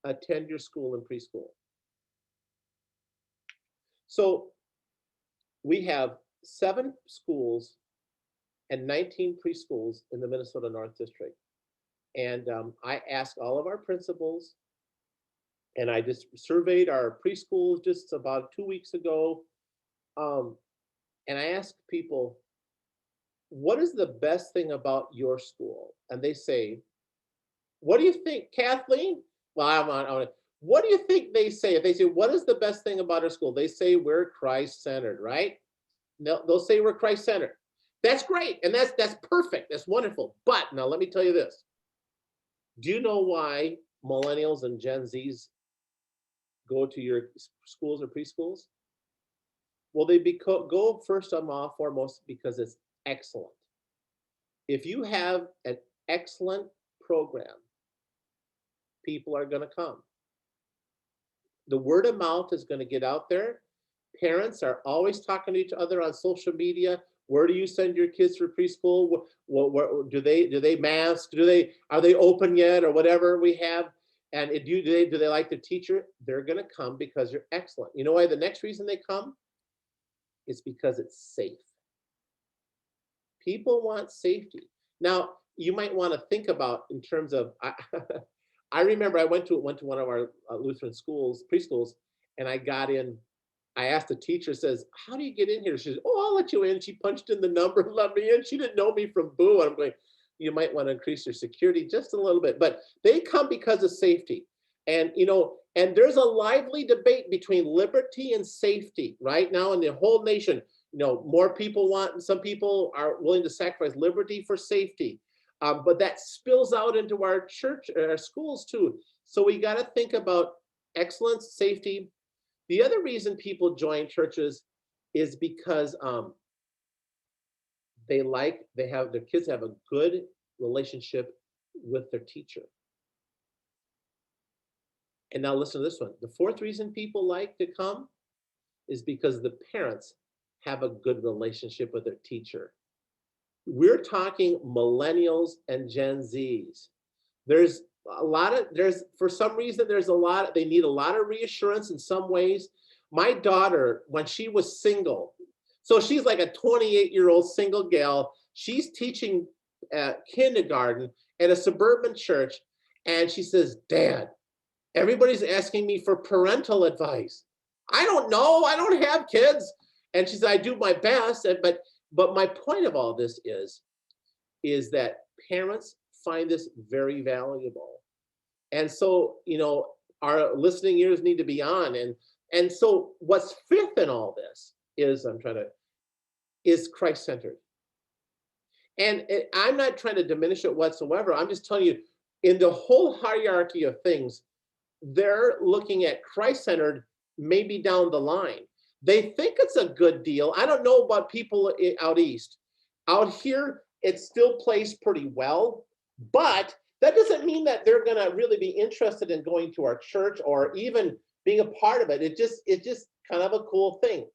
attend your school and preschool. So we have 7 schools and 19 preschools in the Minnesota North District. And I asked all of our principals, and I just surveyed our preschools just about 2 weeks ago. And I asked people, what is the best thing about your school? And they say, what do you think, Kathleen? Well, I'm on. What do you think they say? If they say, what is the best thing about our school? They say we're Christ-centered, right? They'll say we're Christ-centered. That's great, and that's perfect. That's wonderful. But now let me tell you this. Do you know why millennials and Gen Zs go to your schools or preschools? Well, they go first and foremost because it's excellent. If you have an excellent program, people are going to come. The word of mouth is going to get out there. Parents are always talking to each other on social media. Where do you send your kids for preschool? Do they mask? Are they open yet, or whatever we have? And do they like the teacher? They're going to come because you're excellent. You know why the next reason they come? It's because it's safe. People want safety. Now, you might want to think about in terms of, I remember I went to one of our Lutheran schools, preschools, and I got in. I asked the teacher, says, how do you get in here? She says, oh, I'll let you in. She punched in the number and let me in. She didn't know me from boo. And I'm going, you might want to increase your security just a little bit. But they come because of safety. And, and there's a lively debate between liberty and safety right now in the whole nation. More people some people are willing to sacrifice liberty for safety. But that spills out into our church, our schools too. So we got to think about excellence, safety. The other reason people join churches is because their kids have a good relationship with their teacher. And now listen to this one. The fourth reason people like to come is because the parents have a good relationship with their teacher. We're talking millennials and Gen Zs. For some reason, they need a lot of reassurance in some ways. My daughter, when she was single, so she's like a 28-year-old single gal, she's teaching kindergarten at a suburban church, and she says, Dad, everybody's asking me for parental advice. I don't know, I don't have kids. And she said, I do my best, but my point of all this is that parents find this very valuable. And so, our listening ears need to be on. And so what's fifth in all this is Christ-centered. And I'm not trying to diminish it whatsoever. I'm just telling you, in the whole hierarchy of things, they're looking at Christ-centered maybe down the line. They think it's a good deal. I don't know about people out east. Out here, it still plays pretty well, but that doesn't mean that they're going to really be interested in going to our church or even being a part of it. It's just kind of a cool thing.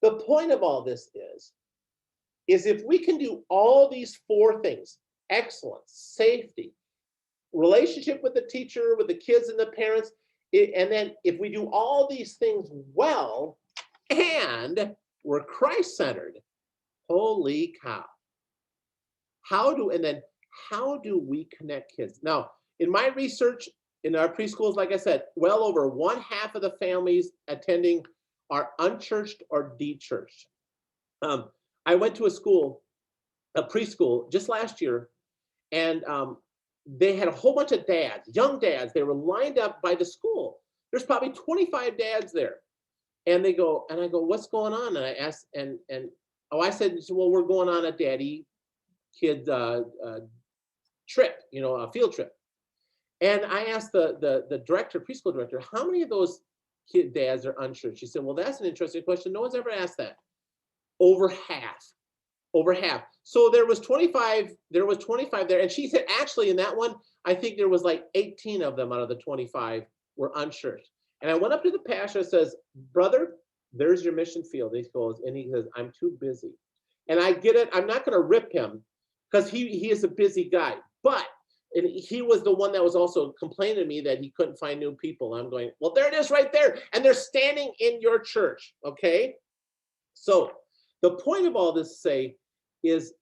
The point of all this is if we can do all these 4 things, excellence, safety, relationship with the teacher, with the kids and the parents, and then if we do all these things well, and we're Christ-centered, holy cow. How do we connect kids? Now, in my research in our preschools, like I said, well over 1/2 of the families attending are unchurched or de-churched. I went to a preschool just last year, and they had a whole bunch of dads, young dads. They were lined up by the school. There's probably 25 dads there. And I go, what's going on? And I asked, I said, well, we're going on a daddy kid trip, a field trip. And I asked the director, preschool director, how many of those kid dads are unchurched? She said, well, that's an interesting question. No one's ever asked that. Over half. So there was 25 there. And she said, actually, in that one, I think there was like 18 of them out of the 25 were unchurched. And I went up to the pastor and says, brother, there's your mission field. He says, I'm too busy. And I get it. I'm not going to rip him because he is a busy guy. But And he was the one that was also complaining to me that he couldn't find new people. I'm going, well, there it is right there. And they're standing in your church. Okay. So the point of all this to say is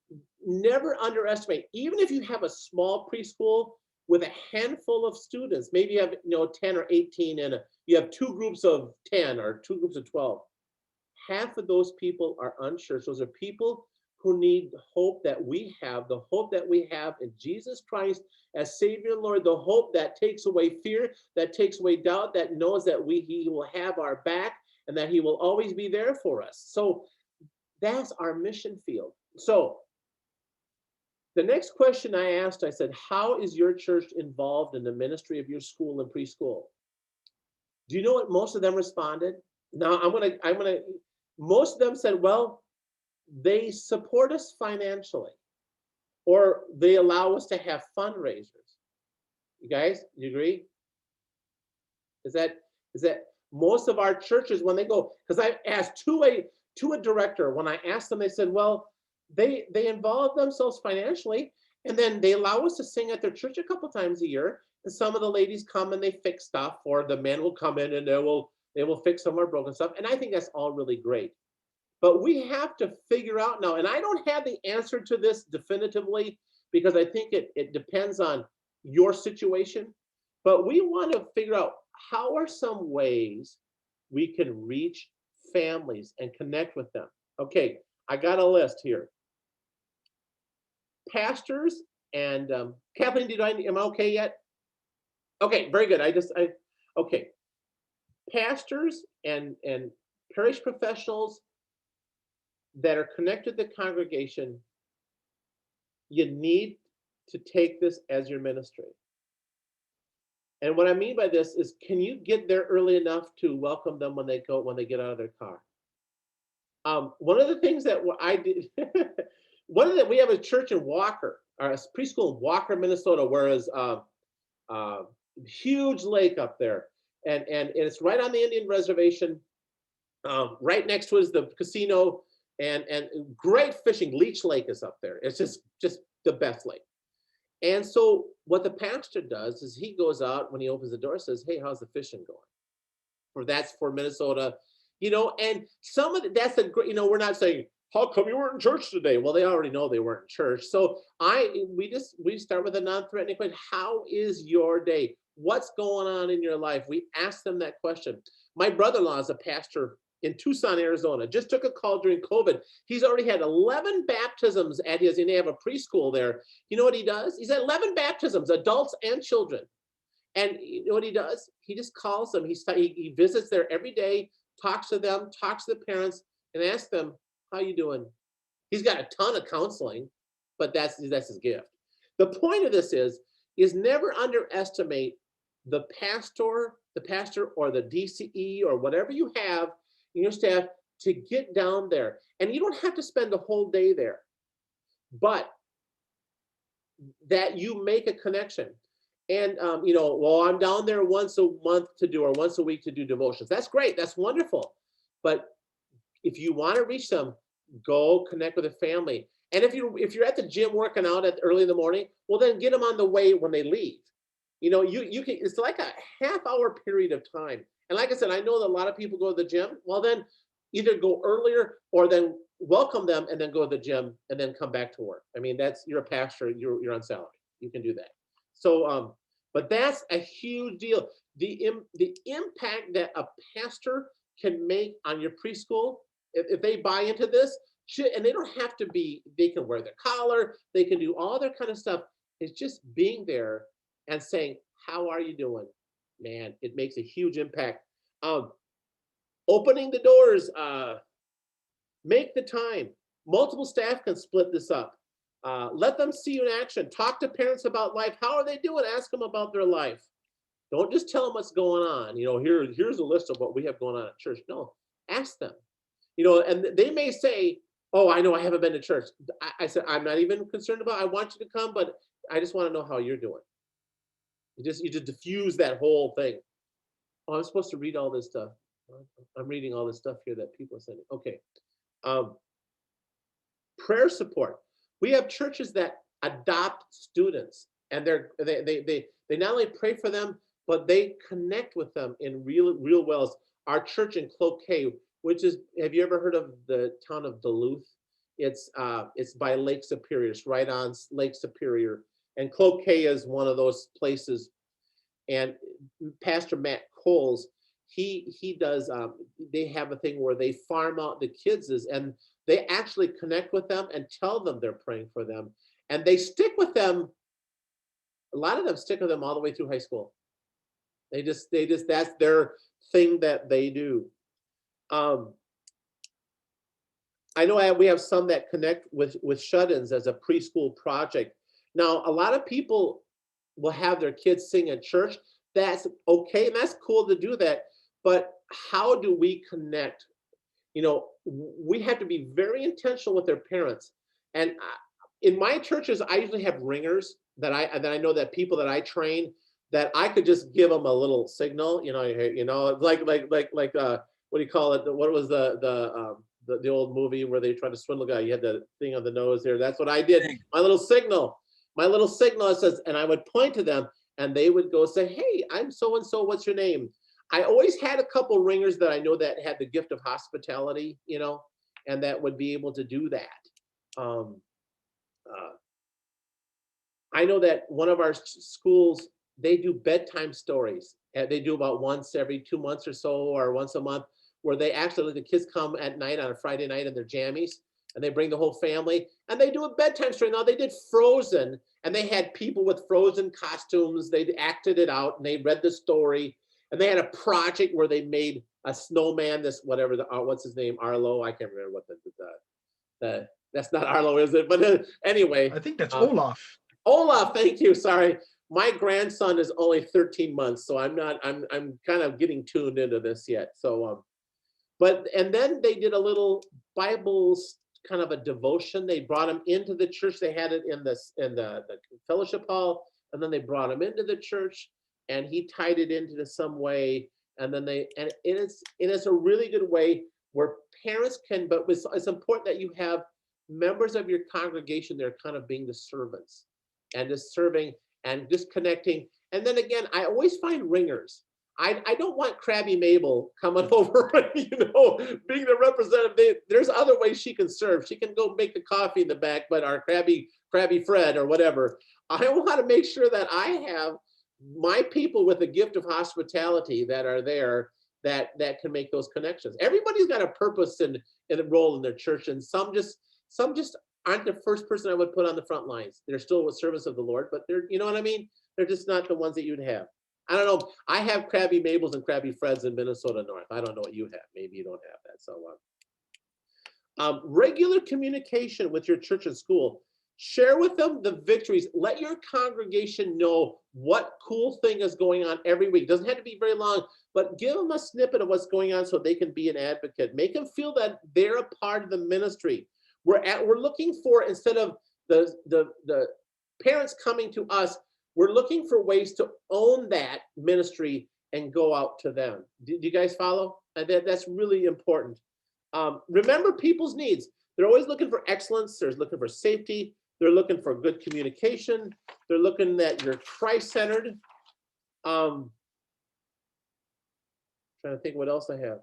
never underestimate, even if you have a small preschool with a handful of students, maybe you have 10 or 18 and you have two groups of 10 or two groups of 12. Half of those people are unchurched. Those are people who need hope that we have, the hope that we have in Jesus Christ as Savior and Lord, the hope that takes away fear, that takes away doubt, that knows that he will have our back and that he will always be there for us. So that's our mission field. So the next question I asked, I said, how is your church involved in the ministry of your school and preschool? Do you know what most of them responded? Now most of them said, well, they support us financially, or they allow us to have fundraisers. You guys, you agree? Is that most of our churches, when they go, because I asked to a director, when I asked them, they said, well, they involve themselves financially, and then they allow us to sing at their church a couple times a year. And some of the ladies come and they fix stuff, or the men will come in and they will fix some of our broken stuff. And I think that's all really great. But we have to figure out now, and I don't have the answer to this definitively, because I think it depends on your situation. But we want to figure out, how are some ways we can reach families and connect with them? Okay, I got a list here. Pastors and Kathleen, am I okay yet? Okay, very good. Okay. Pastors and parish professionals that are connected to the congregation, you need to take this as your ministry. And what I mean by this is, can you get there early enough to welcome them when they get out of their car? One of the things that I did, we have a church in Walker, or a preschool in Walker, Minnesota, whereas huge lake up there, and it's right on the Indian reservation. Right next to it is the casino, and great fishing. Leech Lake is up there. It's just the best lake. And so what the pastor does is he goes out when he opens the door, says, hey, how's the fishing going? That's for Minnesota, and some of that's a great, we're not saying, how come you weren't in church today? Well, they already know they weren't in church. So we start with a non-threatening question. How is your day? What's going on in your life? We ask them that question. My brother-in-law is a pastor in Tucson, Arizona. Just took a call during COVID. He's already had 11 baptisms at his, and they have a preschool there. You know what he does? He's had 11 baptisms, adults and children. And you know what he does? He just calls them. He visits there every day, talks to them, talks to the parents, and asks them, how you doing? He's got a ton of counseling, but that's his gift. The point of this is never underestimate the pastor or the DCE or whatever you have in your staff to get down there. And you don't have to spend the whole day there, but that you make a connection. And, well, I'm down there once a month to do, or once a week to do devotions. That's great. That's wonderful. But if you want to reach them, go connect with a family. And if you're at the gym working out early in the morning, well, then get them on the way when they leave. You can, it's like a half-hour period of time. And like I said, I know that a lot of people go to the gym. Well, then either go earlier or then welcome them and then go to the gym and then come back to work. I mean, you're a pastor, you're on salary. You can do that. So, but that's a huge deal. The impact that a pastor can make on your preschool, if they buy into this, and they don't have to be, they can wear their collar, they can do all their kind of stuff. It's just being there and saying, how are you doing? Man, it makes a huge impact. Opening the doors, make the time. Multiple staff can split this up. Let them see you in action. Talk to parents about life. How are they doing? Ask them about their life. Don't just tell them what's going on. Here's a list of what we have going on at church. No, ask them. And they may say, oh, I know I haven't been to church. I said, I'm not even concerned about it. I want you to come, but I just want to know how you're doing. You just diffuse that whole thing. Oh, I'm supposed to read all this stuff. I'm reading all this stuff here that people are sending. Okay. Prayer support. We have churches that adopt students. and they not only pray for them, but they connect with them in real wells. Our church in Cloquet, which is, have you ever heard of the town of Duluth? It's by Lake Superior. It's right on Lake Superior, and Cloquet is one of those places. And Pastor Matt Coles, he does. They have a thing where they farm out the kids, and they actually connect with them and tell them they're praying for them, and they stick with them. A lot of them stick with them all the way through high school. They just that's their thing that they do. I know we have some that connect with shut-ins as a preschool project. Now, a lot of people will have their kids sing at church. That's okay, and that's cool to do that. But how do we connect? We have to be very intentional with their parents. And in my churches, I usually have ringers that I know that people that I train, that I could just give them a little signal. Like what do you call it? What was the old movie where they tried to swindle a guy? You had the thing on the nose there. That's what I did. My little signal says, and I would point to them, and they would go say, "Hey, I'm so and so. What's your name?" I always had a couple ringers that I know that had the gift of hospitality, and that would be able to do that. I know that one of our schools, they do bedtime stories. They do about once every 2 months or so, or once a month, where they actually let the kids come at night on a Friday night in their jammies, and they bring the whole family, and they do a bedtime story. Now, they did Frozen, and they had people with Frozen costumes. They acted it out, and they read the story, and they had a project where they made a snowman, what's his name, Arlo? I can't remember what that's not Arlo, is it? But anyway. I think that's Olaf. Olaf, thank you. Sorry, my grandson is only 13 months, so I'm kind of getting tuned into this yet. So, and then they did a little Bible kind of a devotion. They brought him into the church. They had it in the fellowship hall, and then they brought him into the church, and he tied it into some way. And then it is a really good way where parents can, but it's important that you have members of your congregation. They're kind of being the servants, and just serving and just connecting. And then again, I always find ringers. I don't want Crabby Mabel coming over, being the representative. There's other ways she can serve. She can go make the coffee in the back, but our Crabby Fred or whatever. I want to make sure that I have my people with the gift of hospitality that are there that can make those connections. Everybody's got a purpose and a role in their church, and some just aren't the first person I would put on the front lines. They're still with service of the Lord, but they're, you know what I mean? They're just not the ones that you'd have. I don't know. I have Crabby Mabels and Crabby Freds in Minnesota North. I don't know what you have. Maybe you don't have that. So regular communication with your church and school. Share with them the victories. Let your congregation know what cool thing is going on every week. Doesn't have to be very long, but give them a snippet of what's going on so they can be an advocate. Make them feel that they're a part of the ministry. We're looking for, instead of the parents coming to us, we're looking for ways to own that ministry and go out to them. Do you guys follow? That's really important. Remember people's needs. They're always looking for excellence. They're looking for safety. They're looking for good communication. They're looking that you're Christ-centered. Trying to think what else I have.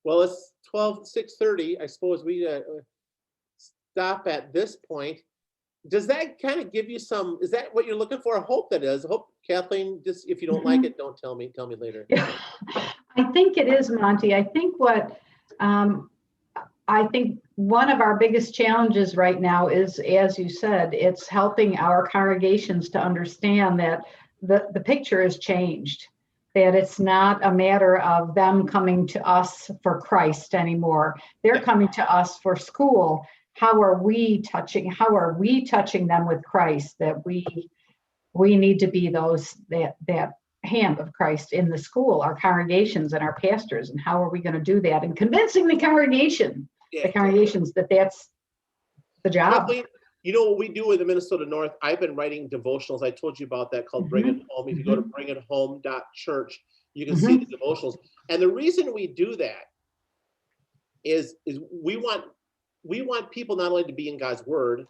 Well, it's 6:30. I suppose we stop at this point. Does that kind of give you some, is that what you're looking for? I hope that is. I hope, Kathleen, just if you don't like it, don't tell me. Tell me later. Yeah, I think it is, Monty. I think one of our biggest challenges right now is, as you said, it's helping our congregations to understand that the picture has changed, that it's not a matter of them coming to us for Christ anymore. They're coming to us for school. How are we touching them with Christ? That we need to be that hand of Christ in the school, our congregations and our pastors. And how are we going to do that? And convincing the congregations that that's the job. Kathleen, you know what we do in the Minnesota North? I've been writing devotionals. I told you about that, called Bring It Home. If you go to bringithome.church, you can see the devotionals. And the reason we do that is we want people not only to be in God's word,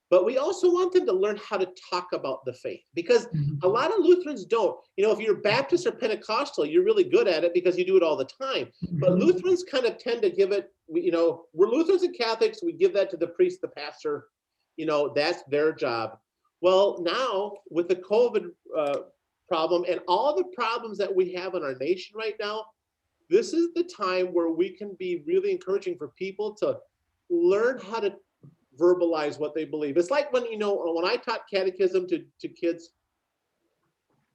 But we also want them to learn how to talk about the faith, because a lot of Lutherans don't. If you're Baptist or Pentecostal, you're really good at it because you do it all the time. But Lutherans kind of tend to give it, we're Lutherans and Catholics, we give that to the priest, the pastor, that's their job. Well, now with the COVID problem and all the problems that we have in our nation right now, this is the time where we can be really encouraging for people to learn how to verbalize what they believe. It's like when I taught catechism to kids,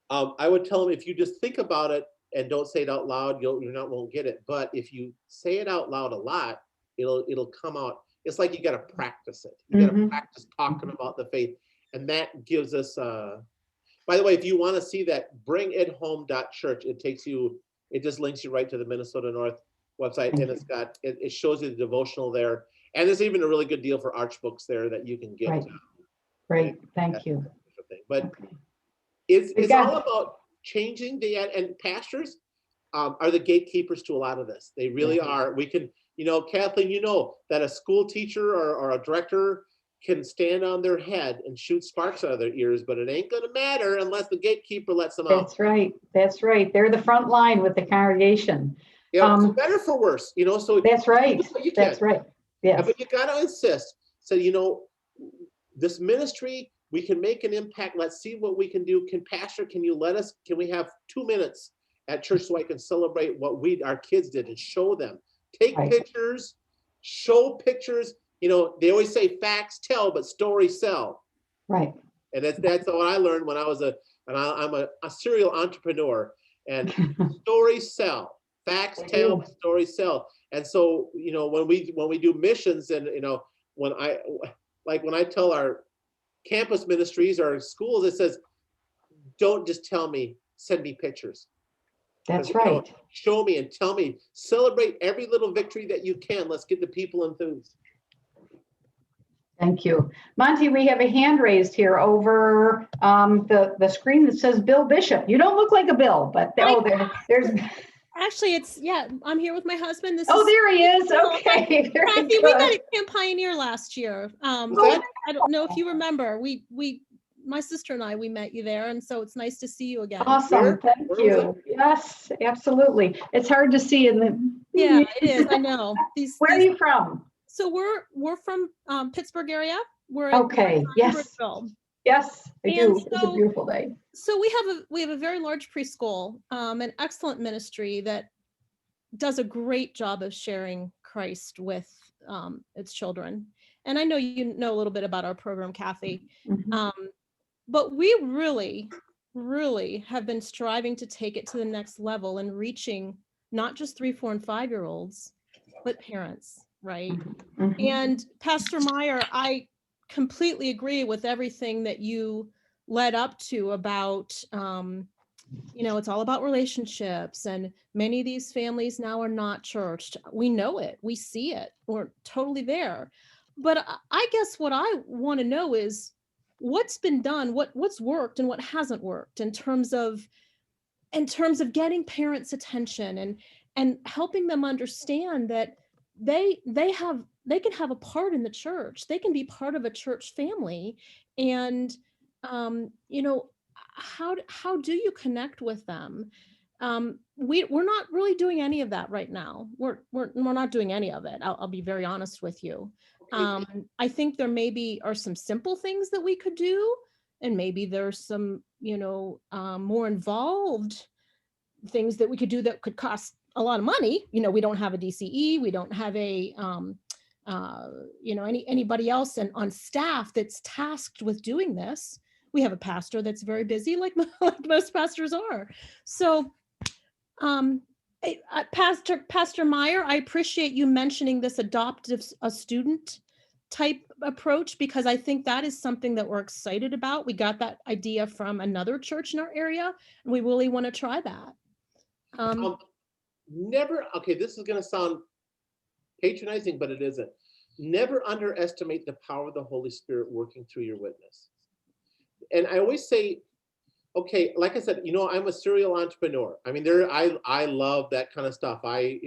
I would tell them, if you just think about it and don't say it out loud, won't get it. But if you say it out loud a lot, it'll come out. It's like you got to practice it. You got to practice talking about the faith, and that gives us. By the way, if you want to see that, bringithome.church. It just links you right to the Minnesota North website, and it shows you the devotional there. And there's even a really good deal for Arch books there that you can get. Great. Thank you. But it's all about changing and pastors are the gatekeepers to a lot of this. They really are. We can, Kathleen, that a school teacher or a director can stand on their head and shoot sparks out of their ears, but it ain't going to matter unless the gatekeeper lets them out. That's right. They're the front line with the congregation. Yeah, for better for worse, so that's right. That's right. Yes. But you got to insist. So, this ministry, we can make an impact. Let's see what we can do. Pastor, can we have 2 minutes at church so I can celebrate what our kids did and show them? Take pictures, show pictures. They always say facts tell, but stories sell. Right. And that's what I learned when I'm a serial entrepreneur, and stories sell. Facts tell, but stories sell. And so, when we do missions, and when I tell our campus ministries or schools, it says, don't just tell me, send me pictures. That's right. Show me and tell me, celebrate every little victory that you can. Let's get the people enthused. Thank you. Monte, we have a hand raised here over the screen that says Bill Bishop. You don't look like a Bill, but there's. Actually, I'm here with my husband. There he is. Okay. Kathy, we met at Camp Pioneer last year. I don't know if you remember. My sister and we met you there, and so it's nice to see you again. Awesome. Thank you. Yes, absolutely. It's hard to see in the. Yeah, it is. I know. Where are you from? So we're from Pittsburgh area. We're okay. Yes. Yes, I do. It's a beautiful day. So we have a very large preschool, an excellent ministry that does a great job of sharing Christ with its children. And I know you know a little bit about our program, Kathy. But we really, really have been striving to take it to the next level and reaching not just 3, 4, and 5-year-olds, but parents, right? And Pastor Meyer, I completely agree with everything that you led up to about, it's all about relationships, and many of these families now are not churched. We know it, we see it, we're totally there. But I guess what I want to know is what's been done, what's worked and what hasn't worked in terms of getting parents' attention and helping them understand that they can have a part in the church. They can be part of a church family. And, how do you connect with them? We're not really doing any of that right now. We're not doing any of it. I'll be very honest with you. I think there are some simple things that we could do, and maybe there's some, more involved things that we could do that could cost a lot of money. We don't have a DCE, we don't have a, anybody else on staff that's tasked with doing this. We have a pastor that's very busy, like most pastors are. So, Pastor Meyer, I appreciate you mentioning this adoptive a student type approach, because I think that is something that we're excited about. We got that idea from another church in our area, and we really want to try that. This is going to sound patronizing, but it isn't. Never underestimate the power of the Holy Spirit working through your witness. And I always say, okay, like I said, I'm a serial entrepreneur. I mean, I love that kind of stuff. I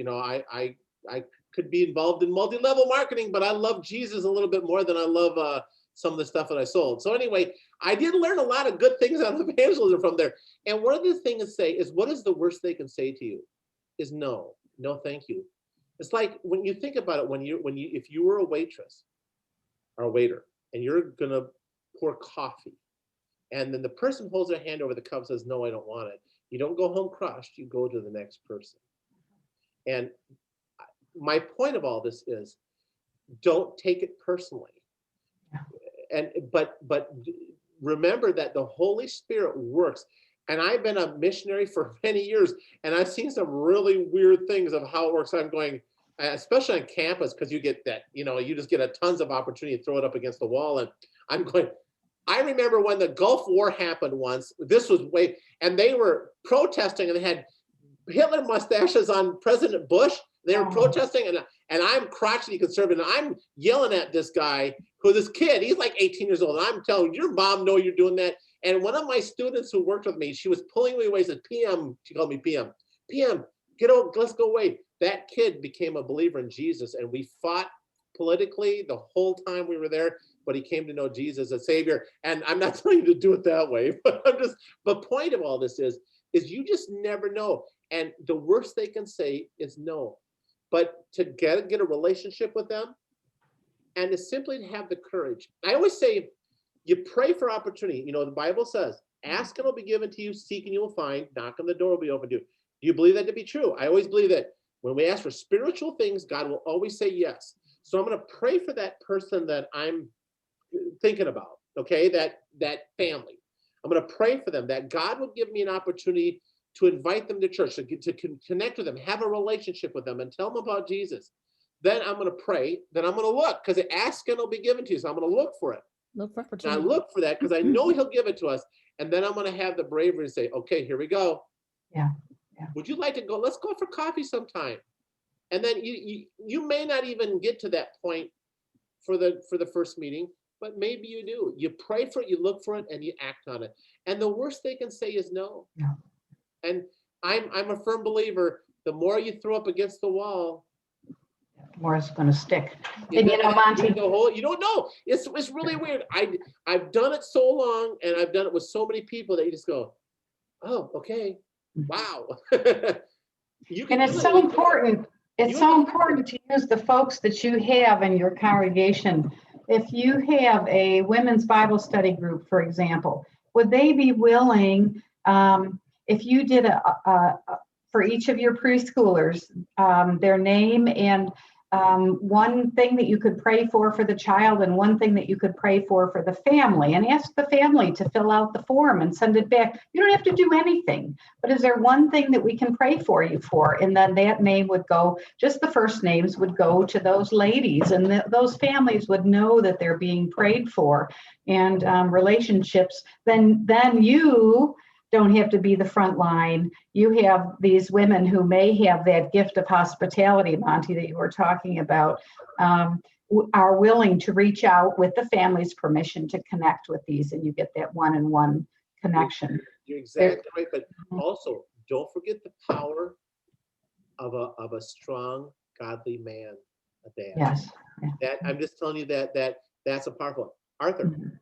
could be involved in multi-level marketing, but I love Jesus a little bit more than I love some of the stuff that I sold. So anyway, I did learn a lot of good things on evangelism from there. And one of the things to say is, what is the worst they can say to you? Is no, thank you. It's like when you think about it, if you were a waitress or a waiter and you're gonna pour coffee, and then the person holds their hand over the cup and says, no, I don't want it. You don't go home crushed, you go to the next person. And my point of all this is, don't take it personally. But remember that the Holy Spirit works. And I've been a missionary for many years, and I've seen some really weird things of how it works. I'm going, especially on campus, because you get that, you just get a tons of opportunity to throw it up against the wall. And I'm going, I remember when the Gulf War happened once, this was and they were protesting, and they had Hitler mustaches on President Bush. They were protesting, and I'm crotchety conservative, and I'm yelling at this guy, this kid, he's like 18 years old, and I'm telling your mom, know you're doing that. And one of my students who worked with me, she was pulling me away, said, PM, she called me PM, get over, let's go away. That kid became a believer in Jesus, and we fought politically the whole time we were there, but he came to know Jesus as Savior. And I'm not telling you to do it that way, but the point of all this is you just never know. And the worst they can say is no. But to get a relationship with them, and to simply have the courage. I always say, you pray for opportunity. The Bible says, ask and it'll be given to you, seek and you will find, knock on the door will be open to you. Do you believe that to be true? I always believe that when we ask for spiritual things, God will always say yes. So I'm going to pray for that person that I'm thinking about, okay, that family. I'm going to pray for them, that God will give me an opportunity to invite them to church, to connect with them, have a relationship with them, and tell them about Jesus. Then I'm going to pray, then I'm going to look, because ask and it'll be given to you. So I'm going to look for it. Look for opportunity. And I look for that because I know he'll give it to us. And then I'm going to have the bravery to say, okay, here we go. Yeah. Would you like to go? Let's go for coffee sometime. And then you may not even get to that point for the first meeting, but maybe you do. You pray for it, you look for it, and you act on it. And the worst they can say is no. Yeah. And I'm a firm believer, the more you throw up against the wall, the more it's going to stick. And Monte, you don't know. It's really weird. I've done it so long, and I've done it with so many people that you just go, oh, okay, wow. And it's so important. It's so important to use the folks that you have in your congregation. If you have a women's Bible study group, for example, would they be willing, if you did for each of your preschoolers, their name and one thing that you could pray for the child and one thing that you could pray for the family, and ask the family to fill out the form and send it back. You don't have to do anything, but is there one thing that we can pray for you for? And then that name would go, just the first names would go to those ladies, and those families would know that they're being prayed for, and relationships. Then you don't have to be the front line. You have these women who may have that gift of hospitality, Monte, that you were talking about, are willing to reach out with the family's permission to connect with these, and you get that one-on-one connection. You're exactly right, but also don't forget the power of a strong, godly man, a dad. Yes. That I'm just telling you that's a powerful. Arthur,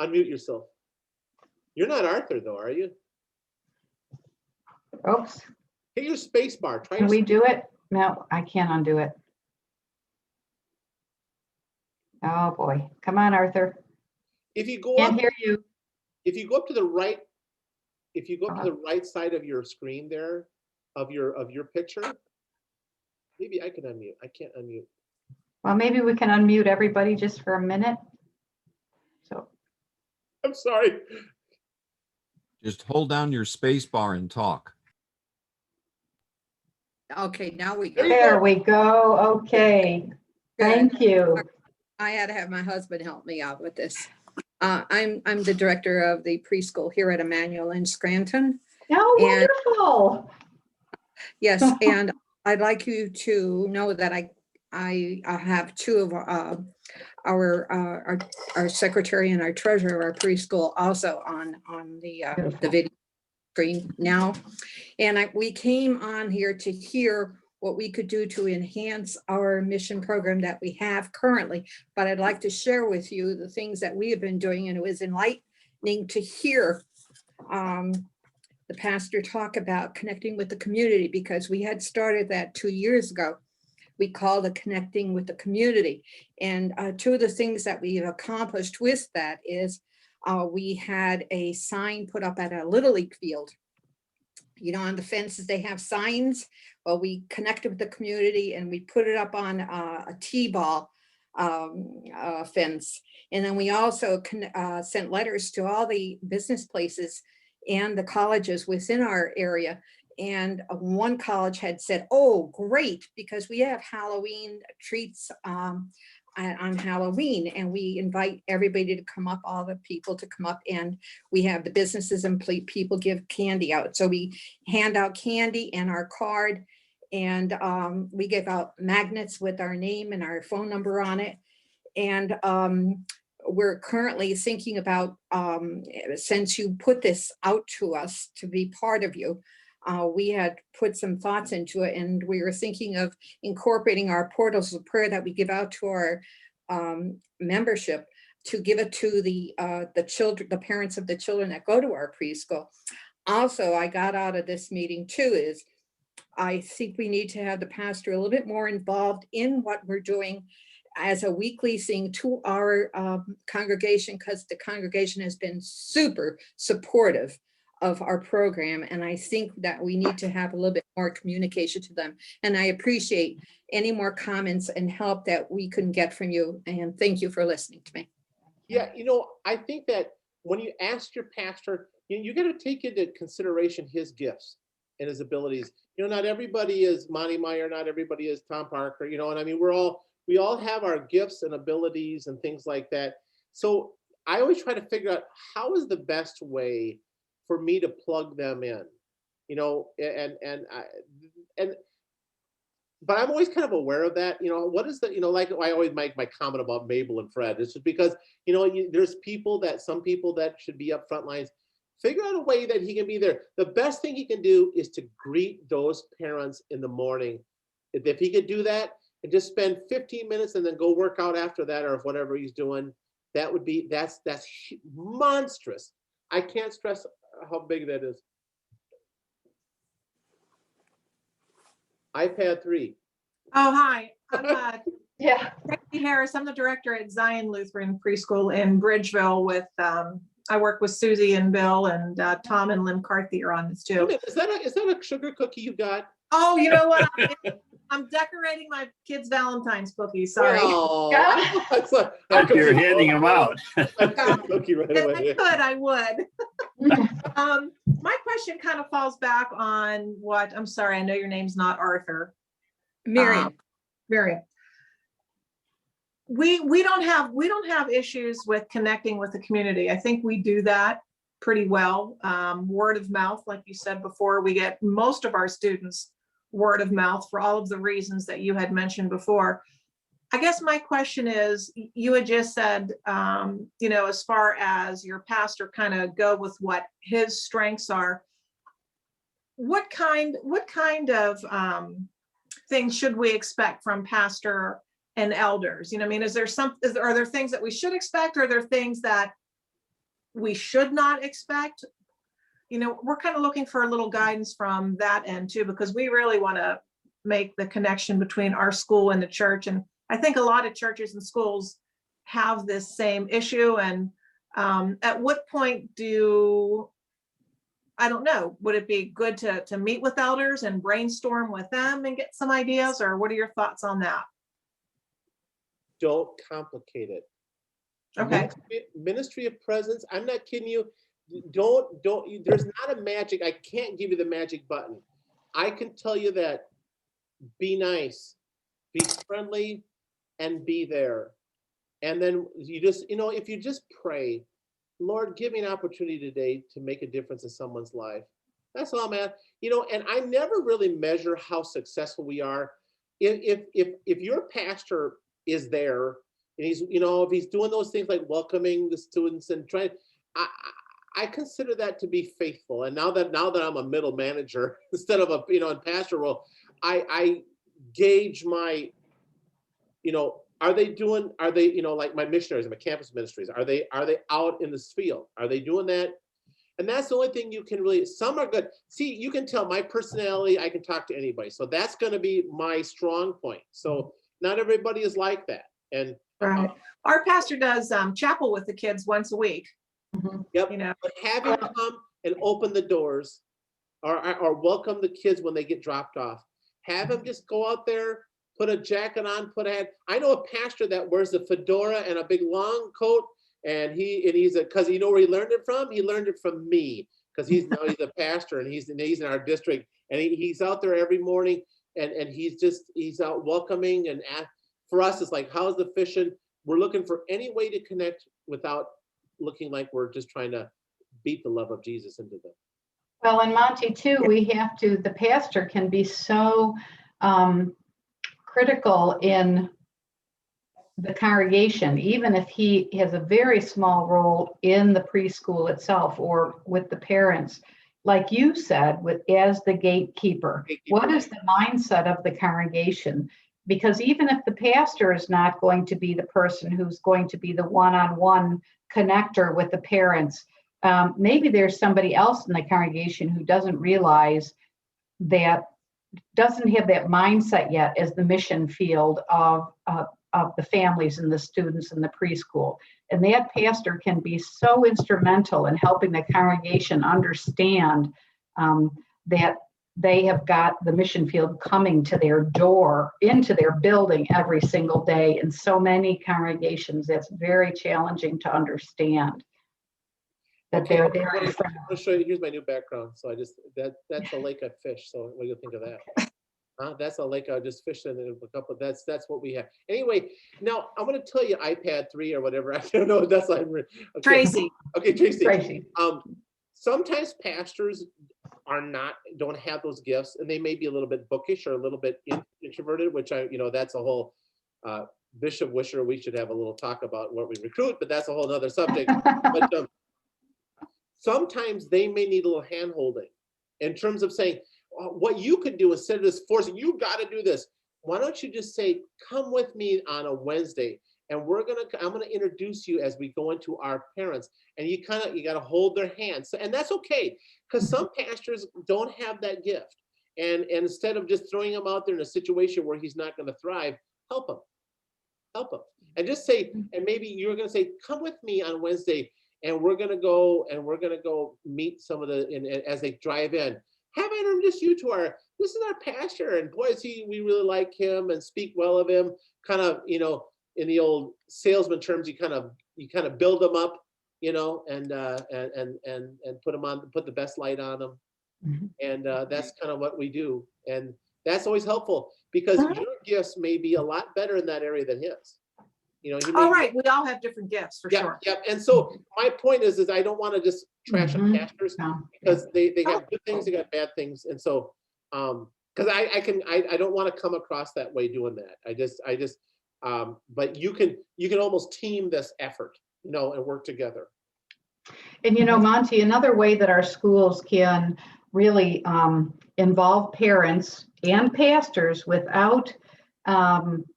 unmute yourself. You're not Arthur, though, are you? Oops. Hit your space bar. Can we do it? No, I can't undo it. Oh boy. Come on, Arthur. If you go Can't up, hear you. If you go up to the right, to the right side of your screen there, of your picture, maybe I can unmute. I can't unmute. Well, maybe we can unmute everybody just for a minute. So I'm sorry. Just hold down your space bar and talk. Okay, now we go. there we go. Okay. Thank you. I had to have my husband help me out with this. I'm the director of the preschool here at Emmanuel in Scranton. Oh, wonderful. Yes, and I'd like you to know that I have two of our secretary and our treasurer of our preschool also on the video screen now. And we came on here to hear what we could do to enhance our mission program that we have currently. But I'd like to share with you the things that we have been doing, and it was enlightening to hear the pastor talk about connecting with the community, because we had started that 2 years ago. We called it Connecting with the Community. And two of the things that we've accomplished with that is we had a sign put up at a Little League field. You know, on the fences, they have signs. Well, we connected with the community and we put it up on a T-ball fence. And then we also sent letters to all the business places and the colleges within our area. And one college had said, oh, great, because we have Halloween treats on Halloween, and we invite everybody to come up, all the people to come up, and we have the businesses and people give candy out. So we hand out candy and our card, and we give out magnets with our name and our phone number on it. And we're currently thinking about, since you put this out to us to be part of you, we had put some thoughts into it, and we were thinking of incorporating our portals of prayer that we give out to our membership, to give it to the children, the parents of the children that go to our preschool. Also, I got out of this meeting too is I think we need to have the pastor a little bit more involved in what we're doing as a weekly thing to our congregation, because the congregation has been super supportive of our program. And I think that we need to have a little bit more communication to them. And I appreciate any more comments and help that we can get from you. And thank you for listening to me. Yeah, you know, I think that when you ask your pastor, you got to take into consideration his gifts and his abilities. You know, not everybody is Monte Meyer, not everybody is Tom Parker, you know, and I mean, we all have our gifts and abilities and things like that. So I always try to figure out how is the best way for me to plug them in, you know, but I'm always kind of aware of that. You know, what is the, you know, like I always make my comment about Mabel and Fred. It's just because, you know, there's some people that should be up front lines. Figure out a way that he can be there. The best thing he can do is to greet those parents in the morning. If he could do that and just spend 15 minutes and then go work out after that, or whatever he's doing, that would be, that's monstrous. I can't stress how big that is. iPad 3. Oh, hi. I'm Yeah. Becky Harris. I'm the director at Zion Lutheran Preschool in Bridgeville with, I work with Susie and Bill, and Tom and Lynn Carthy are on this too. Is that a sugar cookie you got? Oh, you know what? I'm decorating my kids' Valentine's cookies. Sorry. Oh, Like you're handing them out. Cookie right If away. I would. My question kind of falls back on what, I'm sorry, I know your name's not Arthur. Miriam. Miriam. We don't have issues with connecting with the community. I think we do that pretty well. Word of mouth, like you said before, we get most of our students word of mouth for all of the reasons that you had mentioned before. I guess my question is, you had just said, you know, as far as your pastor kind of go with what his strengths are, what kind of things should we expect from pastor and elders? You know, I mean, are there things that we should expect, or are there things that we should not expect? You know, we're kind of looking for a little guidance from that end too, because we really want to make the connection between our school and the church. And I think a lot of churches and schools have this same issue. And at what point I don't know, would it be good to meet with elders and brainstorm with them and get some ideas, or what are your thoughts on that? Don't complicate it. Okay. Ministry of presence. I'm not kidding you. Don't, there's not a magic. I can't give you the magic button. I can tell you that be nice, be friendly, and be there. And then you just, you know, if you just pray, Lord, give me an opportunity today to make a difference in someone's life. That's all I'm at. You know, and I never really measure how successful we are. If your pastor is there and he's, you know, if he's doing those things like welcoming the students and trying, I consider that to be faithful. And now that I'm a middle manager instead of a, in pastor role, I gauge my, are they, like my missionaries and my campus ministries, are they out in this field? Are they doing that? And that's the only thing you can really, some are good. See, you can tell my personality, I can talk to anybody. So that's going to be my strong point. So not everybody is like that. And Right. Our pastor does chapel with the kids once a week. Yep. You know, But have him come and open the doors or welcome the kids when they get dropped off. Have him just go out there, put a jacket on, put a hat. I know a pastor that wears a fedora and a big long coat. And he's because you know where he learned it from? He learned it from me, because he's a pastor and he's in our district, and he's out there every morning, and he's out welcoming, and for us it's like, how's the fishing? We're looking for any way to connect without looking like we're just trying to beat the love of Jesus into them. Well, and Monty too, the pastor can be so critical in the congregation, even if he has a very small role in the preschool itself or with the parents, like you said, as the gatekeeper. What is the mindset of the congregation? Because even if the pastor is not going to be the person who's going to be the one-on-one connector with the parents, maybe there's somebody else in the congregation who doesn't realize that, doesn't have that mindset yet as the mission field of the families and the students in the preschool. And that pastor can be so instrumental in helping the congregation understand that they have got the mission field coming to their door, into their building every single day. In so many congregations, that's very challenging to understand. That Okay, they're there. I'll show you. Here's my new background. So that's a lake I fish. So what do you think of that? That's a lake I just fished in a couple. That's what we have. Anyway, now I'm going to tell you iPad 3 or whatever. I don't know. That's like okay. Tracy. Okay, Tracy. Tracy. Sometimes pastors don't have those gifts, and they may be a little bit bookish or a little bit introverted, which that's a whole Bishop Wisher. We should have a little talk about what we recruit, but that's a whole other subject. But sometimes they may need a little hand holding in terms of saying, what you could do instead of just forcing, you got to do this. Why don't you just say, come with me on a Wednesday, and I'm gonna introduce you as we go into our parents, and you got to hold their hands. And that's okay, because some pastors don't have that gift. And instead of just throwing him out there in a situation where he's not going to thrive, help him. And just say, and maybe you're going to say, come with me on Wednesday, and we're going to go meet some of as they drive in. Have I introduced you to this is our pastor, and boy, we really like him and speak well of him. Kind of, in the old salesman terms, you kind of build them up, and put the best light on them. Mm-hmm. And that's kind of what we do. And that's always helpful, because your gifts may be a lot better in that area than his. All right, we all have different gifts for sure. Yep. And so my point is I don't want to just trash on pastors, because they have good things, they got bad things. And so because I don't want to come across that way doing that. I just but you can almost team this effort, and work together. And Monty, another way that our schools can really involve parents and pastors without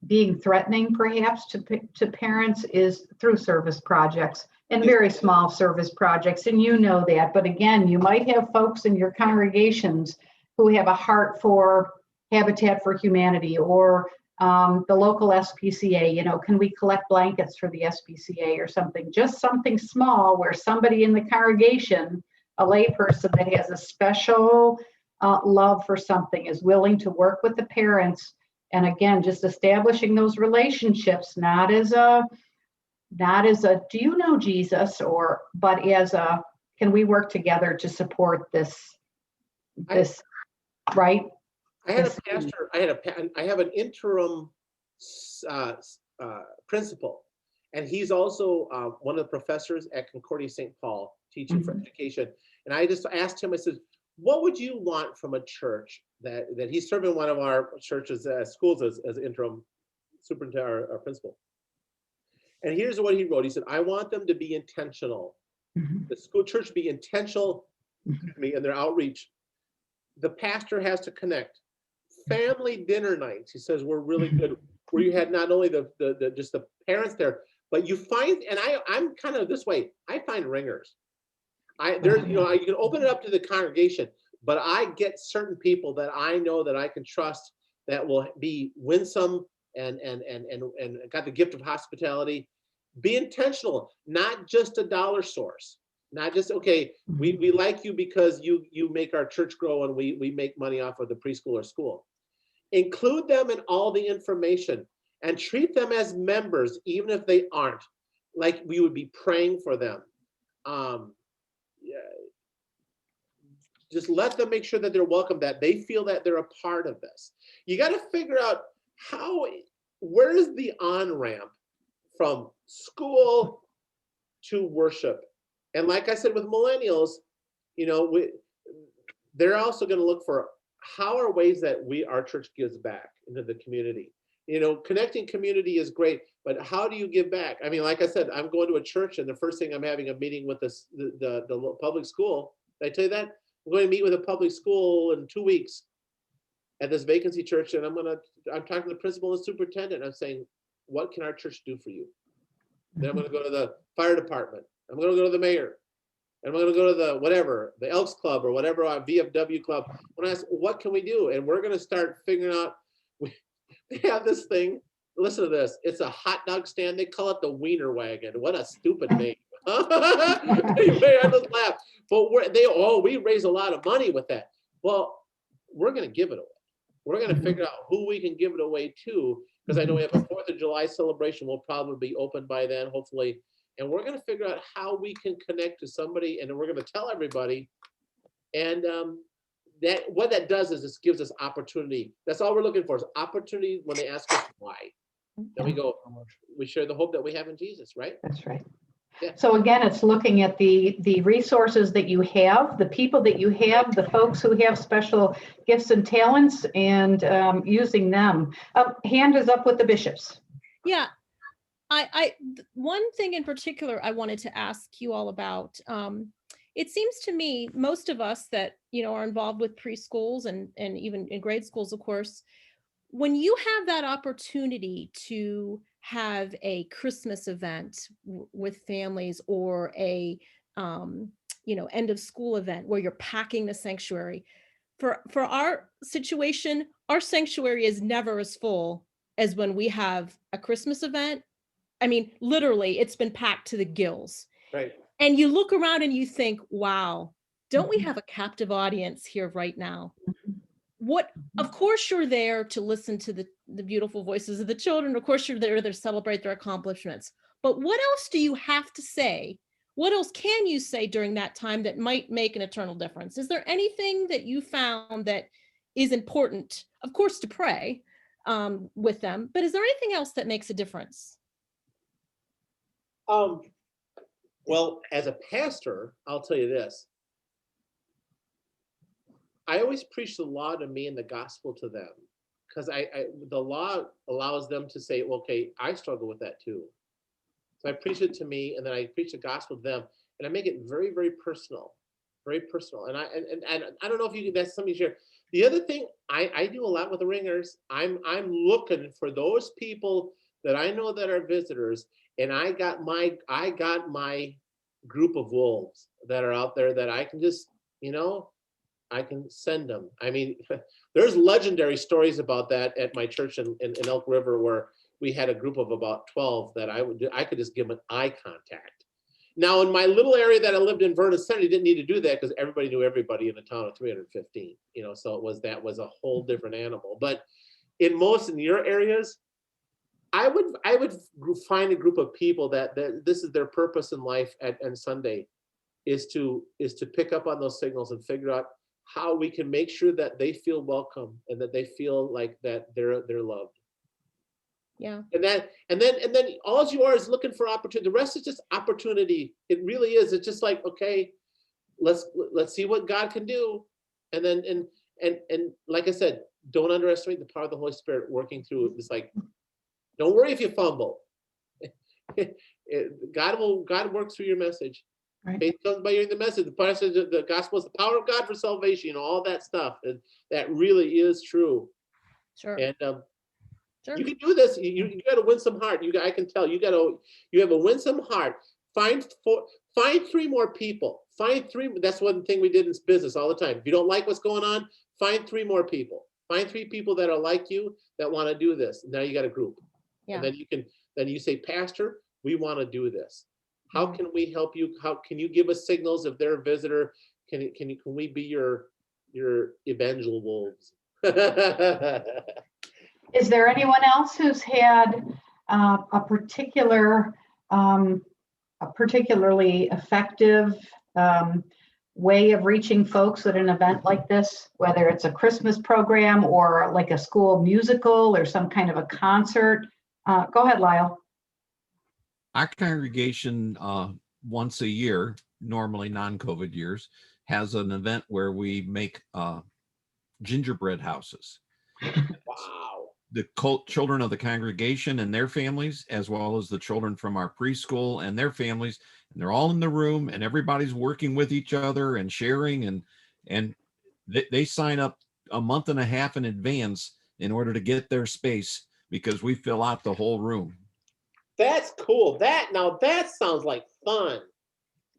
being threatening perhaps to parents is through service projects, and very small service projects. And that, but again, you might have folks in your congregations who have a heart for Habitat for Humanity or the local SPCA. Can we collect blankets for the SPCA or something? Just something small where somebody in the congregation, a layperson that has a special love for something, is willing to work with the parents. And again, just establishing those relationships, not as a do you know Jesus, but as a, can we work together to support this right? I had a pastor. I have an interim principal, and he's also one of the professors at Concordia St. Paul, teaching for education. And I just asked him, I said, what would you want from a church that he's serving one of our churches, schools as interim superintendent or principal? And here's what he wrote. He said, I want them to be intentional Mhm. The school church be intentional in their outreach. The pastor has to connect. Family dinner nights, he says, were really good, where you had not only the just the parents there, but you find, and I'm kind of this way, I find ringers. There's, you know, you can open it up to the congregation, but I get certain people that I know that I can trust that will be winsome and got the gift of hospitality. Be intentional, not just a dollar source, not just, okay, we like you because you make our church grow and we make money off of the preschool or school. Include them in all the information and treat them as members, even if they aren't, like we would be praying for them. Yeah, just let them make sure that they're welcome, that they feel that they're a part of this. You got to figure out where is the on-ramp from school to worship. And like I said, with millennials, you know, they're also going to look for how are ways that our church gives back into the community. You know, connecting community is great, but how do you give back? I mean, like I said, I'm going to a church and the first thing I'm having a meeting with the public school. Did I tell you that? I'm going to meet with a public school in 2 weeks at this vacancy church, and I'm talking to the principal and the superintendent. I'm saying, what can our church do for you? Then I'm going to go to the fire department. I'm going to go to the mayor. And I'm going to go to the whatever, the Elks Club or whatever, VFW club. When I ask, what can we do? And we're going to start figuring out, they have this thing. Listen to this. It's a hot dog stand. They call it the Wiener Wagon. What a stupid name. Anyway, I just laugh. But we raise a lot of money with that. Well, we're going to give it away. We're going to figure out who we can give it away to, because I know we have a 4th of July celebration. We'll probably be open by then, hopefully. And we're going to figure out how we can connect to somebody, and then we're going to tell everybody. And what that does is this gives us opportunity. That's all we're looking for, is opportunity when they ask us why. Then we share the hope that we have in Jesus, right? That's right. Yeah. So again, it's looking at the resources that you have, the people that you have, the folks who have special gifts and talents, and using them. Hand is up with the bishops. Yeah. One thing in particular I wanted to ask you all about. It seems to me most of us that, you know, are involved with preschools and even in grade schools, of course, when you have that opportunity to have a Christmas event with families, or a end of school event where you're packing the sanctuary, for our situation, our sanctuary is never as full as when we have a Christmas event. I mean, literally, it's been packed to the gills. Right. And you look around and you think, wow, don't we have a captive audience here right now? Of course you're there to listen to the beautiful voices of the children. Of course you're there to celebrate their accomplishments. But what else do you have to say? What else can you say during that time that might make an eternal difference? Is there anything that you found that is important? Of course, to pray with them, but is there anything else that makes a difference? Well, as a pastor, I'll tell you this. I always preach the law to me and the gospel to them, because the law allows them to say, well, okay, I struggle with that too. So I preach it to me, and then I preach the gospel to them, and I make it very, very personal, very personal. And I don't know if that's something you share. The other thing I do a lot with the ringers. I'm looking for those people that I know that are visitors, and I got my group of wolves that are out there that I can just, I can send them. I mean, there's legendary stories about that at my church in Elk River, where we had a group of about 12 that I could just give them eye contact. Now, in my little area that I lived in, Vernon Center, you didn't need to do that because everybody knew everybody in a town of 315. So that was a whole different animal. But in your areas, I would find a group of people that this is their purpose in life and Sunday is to pick up on those signals and figure out how we can make sure that they feel welcome and that they feel like that they're loved. Yeah. And then all you are is looking for opportunity. The rest is just opportunity. It really is. It's just like, okay, let's see what God can do. And then and like I said, don't underestimate the power of the Holy Spirit working through. It's like, don't worry if you fumble. God works through your message. Right. Faith comes by hearing the message. The pastor says the gospel is the power of God for salvation. You know, all that stuff. And that really is true. Sure. And Sure. you can do this. You got to win some heart. I can tell you have a winsome heart. Find 3 more people. Find 3. That's one thing we did in business all the time. If you don't like what's going on, find 3 more people. Find 3 people that are like you that want to do this. Now you got a group. Yeah. And then you say, Pastor, we want to do this. How can we help you? How can you give us signals if they're a visitor? Can we be your evangel wolves? Is there anyone else who's had a particularly effective way of reaching folks at an event like this, whether it's a Christmas program or like a school musical or some kind of a concert? Go ahead, Lyle. Our congregation, once a year, normally non-COVID years, has an event where we make gingerbread houses. Wow. The children of the congregation and their families, as well as the children from our preschool and their families, and they're all in the room, and everybody's working with each other and sharing, and they sign up a month and a half in advance in order to get their space, because we fill out the whole room. That's cool. That sounds like fun.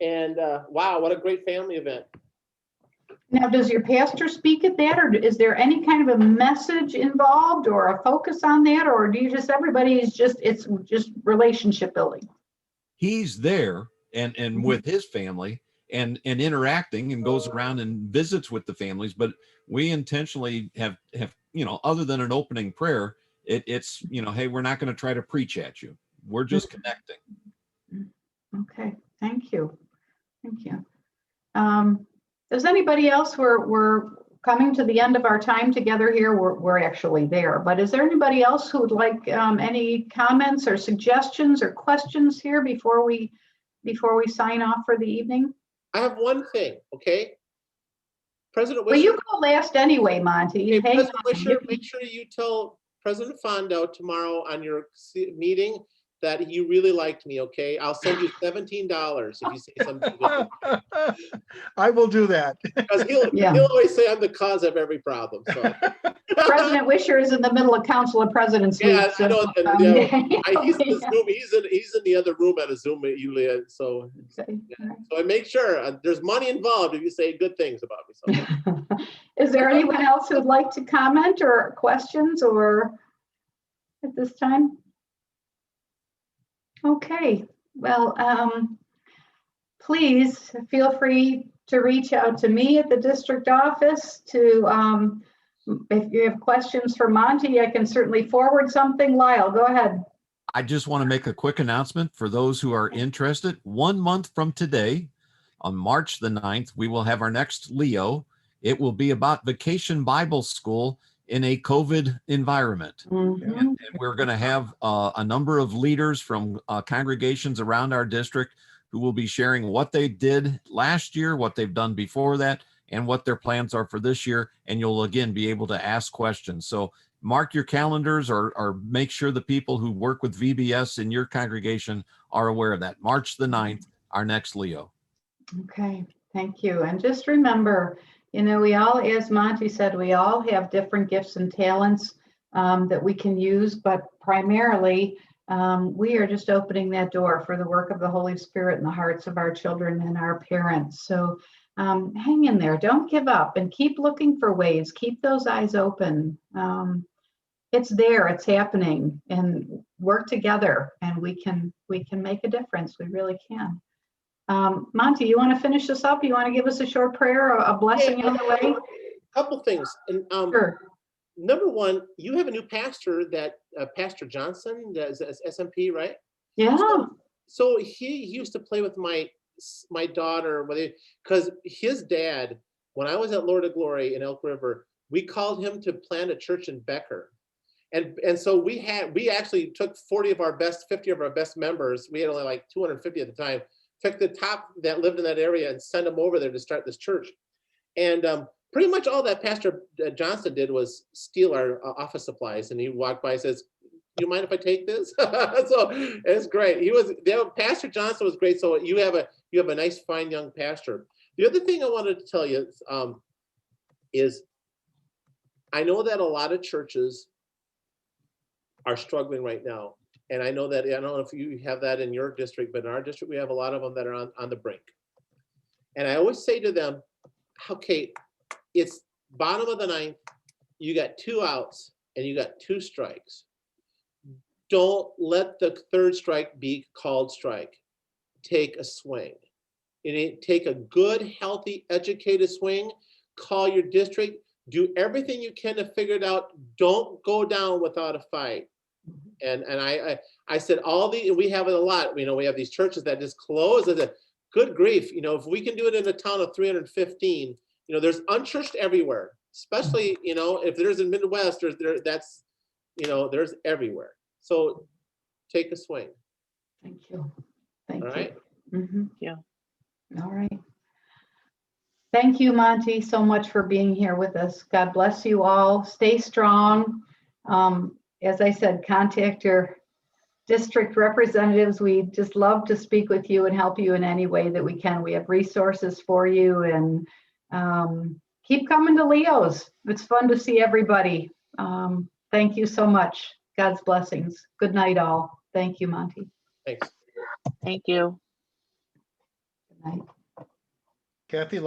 And wow, what a great family event. Now, does your pastor speak at that, or is there any kind of a message involved or a focus on that, or do you just, it's just relationship building? He's there and with his family and interacting, and goes around and visits with the families, but we intentionally have other than an opening prayer, it's hey, we're not going to try to preach at you. We're just connecting. Okay, thank you. Does anybody else, we're coming to the end of our time together here. We're actually there, but is there anybody else who would like any comments or suggestions or questions here before we sign off for the evening? I have one thing, okay? President Wisher. Well, you go last anyway, Monty. Okay, President Wisher, make sure you tell President Fondo tomorrow on your meeting that you really liked me, okay? I'll send you $17 if you say something good. I will do that. Because he'll always say I'm the cause of every problem. So President Wisher is in the middle of Council of Presidents week. yeah, I know. He's in the Yeah. Zoom. He's in the other room at a Zoom, Yulia. So, Okay. so I make sure there's money involved if you say good things about me. So. Is there anyone else who would like to comment or questions or at this time? Okay, well, please feel free to reach out to me at the district office if you have questions for Monty. I can certainly forward something. Lyle, go ahead. I just want to make a quick announcement for those who are interested. 1 month from today, on March the 9th, we will have our next Leo. It will be about Vacation Bible School in a COVID environment. Mhm. And we're going to have a number of leaders from congregations around our district who will be sharing what they did last year, what they've done before that, and what their plans are for this year. And you'll again be able to ask questions. So mark your calendars or make sure the people who work with VBS in your congregation are aware of that. March the 9th, our next Leo. Okay, thank you. And just remember, we all, as Monty said, we all have different gifts and talents that we can use, but primarily we are just opening that door for the work of the Holy Spirit in the hearts of our children and our parents. So hang in there, don't give up, and keep looking for ways, keep those eyes open. It's there, it's happening, and work together, and we can make a difference. We really can. Monty, you want to finish this up? You want to give us a short prayer, a blessing on the way? A couple things. And Sure. Number one, you have a new pastor, that Pastor Johnson, that's SMP, right? Yeah. So he used to play with my daughter, because his dad, when I was at Lord of Glory in Elk River, we called him to plant a church in Becker. And so we actually took 50 of our best members. We had only like 250 at the time. Took the top that lived in that area and sent them over there to start this church. And pretty much all that Pastor Johnson did was steal our office supplies. And he walked by and says, "Do you mind if I take this?" So it's great. Pastor Johnson was great. So you have you have a nice, fine young pastor. The other thing I wanted to tell you is I know that a lot of churches are struggling right now. And I know that, I don't know if you have that in your district, but in our district, we have a lot of them that are on the brink. And I always say to them, okay, it's bottom of the ninth, you got 2 outs and you got 2 strikes. Don't let the 3rd strike be called strike. Take a swing. Take a good, healthy, educated swing. Call your district. Do everything you can to figure it out. Don't go down without a fight. And I said we have it a lot. You know, we have these churches that just close. I said, good grief. You know, if we can do it in a town of 315, you know, there's unchurched everywhere. Especially, you know, if there's in Midwest, that's, you know, there's everywhere. So take a swing. Thank you. Thank All you. right. Mhm. Yeah. All right. Thank you, Monte, so much for being here with us. God bless you all. Stay strong. As I said, contact your district representatives. We just love to speak with you and help you in any way that we can. We have resources for you, and keep coming to Leo's. It's fun to see everybody. Thank you so much. God's blessings. Good night, all. Thank you, Monte. Thanks. Thank you. Good night. Kathy,